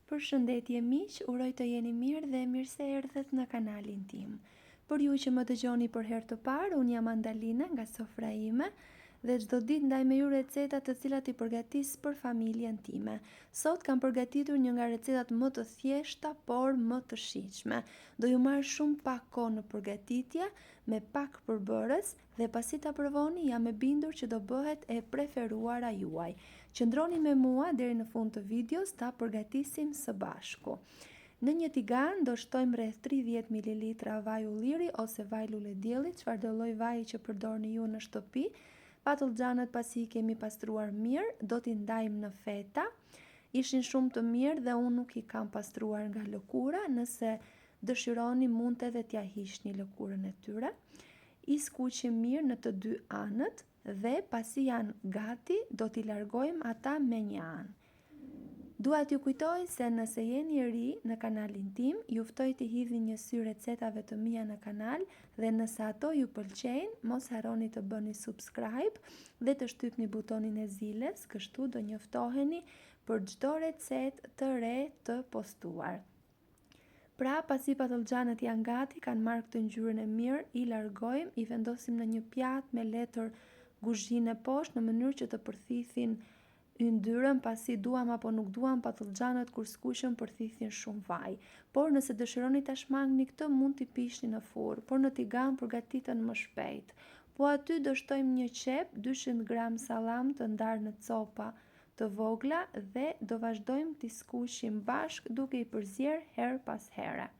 Përshëndetje miq, uroj të jeni mirë dhe mirë se erdhët në kanalin tim. Për ju që më dëgjoni për herë të parë, unë jam Andalina nga sofra ime dhe çdo ditë ndaj me ju receta të cilat I përgatis për familjen time. Sot kam përgatitur një nga recetat më të thjeshta, por më të shijshme. Do ju marr shumë pak kohë në përgatitje, me pak përbërës dhe pasi ta provoni jam e bindur që do bëhet e preferuara juaj. Qëndroni me mua deri në fund të videos ta përgatisim së bashku. Në një tigan do shtojmë rreth 30 ml vaj ulliri ose vaj lule dielli, çfarëdo lloj vaji që përdorni ju në shtëpi. Patullxhanët pasi I kemi pastruar mirë, do t'i ndajmë në feta. Ishin shumë të mirë dhe unë nuk I kam pastruar nga lëkura, nëse dëshironi mund edhe t'ja hiqni lëkurën e tyre. I skuqim mirë në të dy anët dhe pasi janë gati, do t'i largojmë ata me një anë. Dua t'ju kujtoj se nëse jeni ri në kanalin tim, ju ftoj t'i hidhni një sy recetave të mia në kanal dhe nëse ato ju pëlqejnë, mos harroni të bëni subscribe dhe të shtypni butonin e ziles, kështu do njoftoheni për çdo recetë të re të postuar. Pra, pasi patullxhanët janë gati, kanë marrë këtë ngjyrën e mirë, I largojmë, I vendosim në një pjatë me letër guzhine poshtë në mënyrë që të përthithin yndyrën, pasi duam apo nuk duam patullxhanët kur skuqen përthithin shumë vaj. Por nëse dëshironi ta shmangni këtë, mund t'i pishni në furrë, por në tigan përgatiten më shpejt. Po aty do shtojmë një qep, 200 gram sallam të ndarë në copa të vogla dhe do vazhdojmë t'i skuqim bashk duke I përzier her pas here.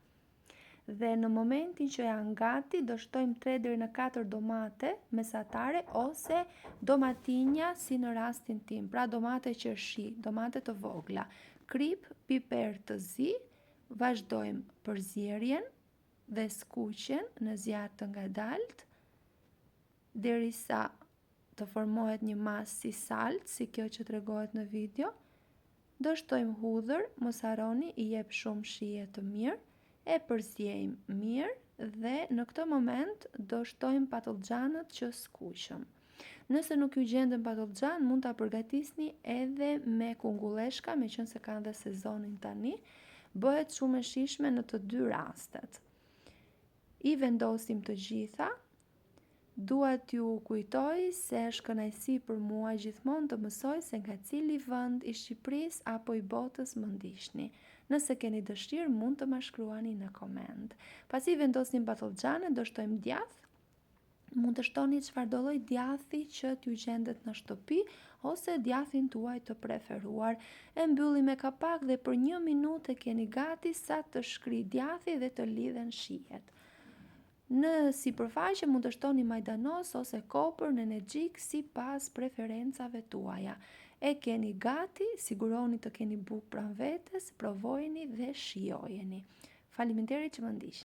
Dhe në momentin që janë gati, do shtojmë 3 deri në 4 domate mesatare ose domatinja si në rastin tim, pra domate qershi, domate të vogla, krip, piper të zi, vazhdojmë përzierjen dhe skuqjen në zjarr të ngadalt derisa të formohet një masë si salcë, si kjo që tregohet në video. Do shtojmë hudhër, mos harroni I jep shumë shije të mirë. E përziejmë mirë dhe në këtë moment do shtojmë patullxhanët që skuqëm. Nëse nuk ju gjenden patullxhan, mund ta përgatisni edhe me kungulleshka, meqense kanë dhe sezonin tani. Bëhet shumë e shijshme në të dy rastet. I vendosim të gjitha. Dua t'ju kujtoj se është kënaqësi për mua gjithmonë të mësoj se nga cili vend I Shqipërisë apo I botës më ndiqni. Nëse keni dëshirë, mund të ma shkruani në koment. Pasi vendosim patullxhanët, do shtojmë djath. Mund të shtoni çfarëdo lloj djathi që t'ju gjendet në shtëpi ose djathin tuaj të preferuar. E mbylli me kapak dhe për 1 minutë e keni gati sa të shkri djathi dhe të lidhen shijet. Në sipërfaqe mund të shtoni majdanos ose kopër në nexhik sipas preferencave tuaja. E keni gati, siguroni të keni bukë pranë vetes, provojeni dhe shijojeni. Faleminderit që më ndiqni.